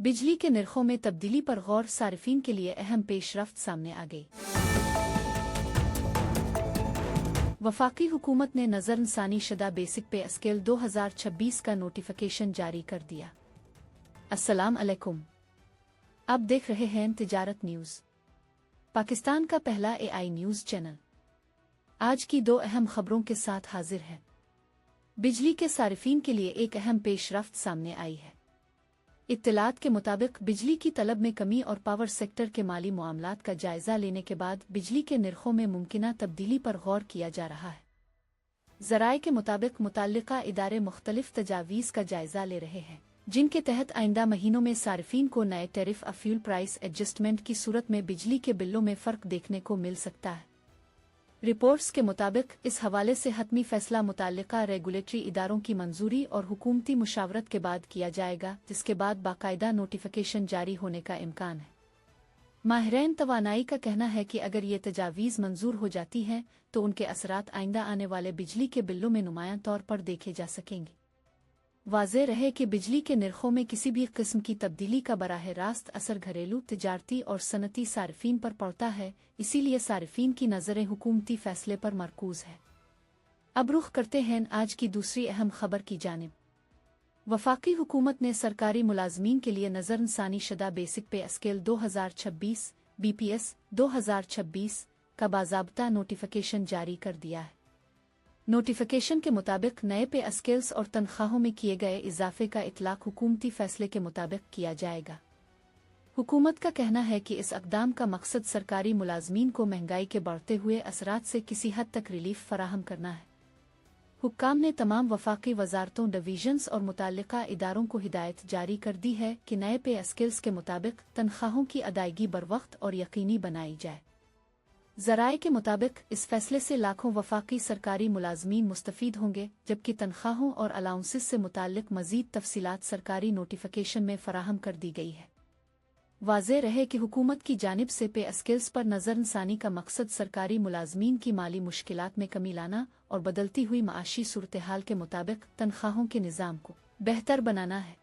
बिजली के निर्खों में तब्दीली पर गौर, सार्फिन के लिए अहम पेशरफ्त सामने आ गई। वफाकी हुकूमत ने नज़रअंसानी शुदा बेसिक पे स्केल 2026 का नोटिफिकेशन जारी कर दिया। अस्सलाम अलैकुम, आप देख रहे हैं तिजारत न्यूज़, पाकिस्तान का पहला AI न्यूज़ चैनल। आज की दो अहम खबरों के साथ हाजिर है। बिजली के सार्फिन के लिए एक अहम पेशरफ्त सामने आई है। इत्तलात के मुताबिक बिजली की तलब में कमी और पावर सेक्टर के माली मामलात का जायजा लेने के बाद बिजली के निर्खों में मुमकिना तब्दीली पर गौर किया जा रहा है। ज़राए के मुताबिक मुतल्लिका इदारे मुख्तलिफ तजावीज़ का जायजा ले रहे हैं, जिनके तहत आइंदा महीनों में सार्फिन को नए tariff of fuel price adjustment की सूरत में बिजली के बिलों में फ़र्क देखने को मिल सकता है। रिपोर्ट्स के मुताबिक इस हवाले से हतमी फैसला मुतल्लिका रेगुलेटरी इदारों की मंजूरी और हुकूमती मुशावरत के बाद किया जाएगा, जिसके बाद बाकायदा नोटिफिकेशन जारी होने का इम्कान है। माहिरीन तवानाई का कहना है कि अगर ये तजावीज़ मंजूर हो जाती हैं तो उनके असरात आइंदा आने वाले बिजली के बिलों में नुमायां तौर पर देखे जा सकेंगे। वाज़ेह रहे कि बिजली के निर्खों में किसी भी किस्म की तब्दीली का बराह रास्त असर घरेलू, तिजारती और सनती सार्फिन पर पड़ता है, इसीलिए सार्फिन की नज़रें हुकूमती फैसले पर मरकूज है। अब रुख करते हैं आज की दूसरी अहम खबर की जानिब। वफाकी हुकूमत ने सरकारी मुलाजमीन के लिए नज़रअंसानी शुदा बेसिक पे स्केल 2026 BPS 2026 का बाज़ाब्ता नोटिफिकेशन जारी कर दिया है। नोटिफिकेशन के मुताबिक नए पे स्केल्स और तनख्वाहों में किए गए इजाफे का इतलाक हुकूमती फैसले के मुताबिक किया जाएगा। हुकूमत का कहना है कि इस अक़दाम का मकसद सरकारी मुलाजमीन को महंगाई के बढ़ते हुए असरात से किसी हद तक रिलीफ फराहम करना है। हुक्काम ने तमाम वफाकी वजारतों, डिवीजन्स और मुतल्लिका इदारों को हिदायत जारी कर दी है कि नए पे स्केल्स के मुताबिक तनख्वाहों की अदायगी बरवक्त और यकीनी बनाई जाए। ज़राए के मुताबिक इस फैसले से लाखों वफाकी सरकारी मुलाजमीन मुस्तफ़ीद होंगे, जबकि तनख्वाहों और अलाउंसेस से मुताल्लिक मज़ीद तफसीलात सरकारी नोटिफिकेशन में फराहम कर दी गई है। वाज़ेह रहे कि हुकूमत की जानिब से पे स्केल्स पर नज़रअंसानी का मकसद सरकारी मुलाजमीन की माली मुश्किलात में कमी लाना और बदलती हुई माशी सूरत-ए-हाल के मुताबिक तनख्वाहों के निज़ाम को बेहतर बनाना है।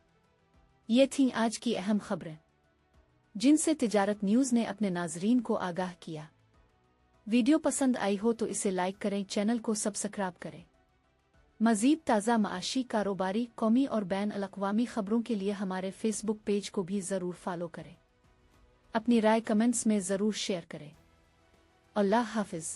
ये थीं आज की अहम खबरें, जिनसे तिजारत न्यूज़ ने अपने नाज़रीन को आगाह किया। वीडियो पसंद आई हो तो इसे लाइक करें, चैनल को सब्सक्राइब करें। मज़ीद ताज़ा माशी, कारोबारी, कौमी और बैन अल-अक़वामी खबरों के लिए हमारे फेसबुक पेज को भी ज़रूर फॉलो करें। अपनी राय कमेंट्स में ज़रूर शेयर करें। अल्लाह हाफ़िज़।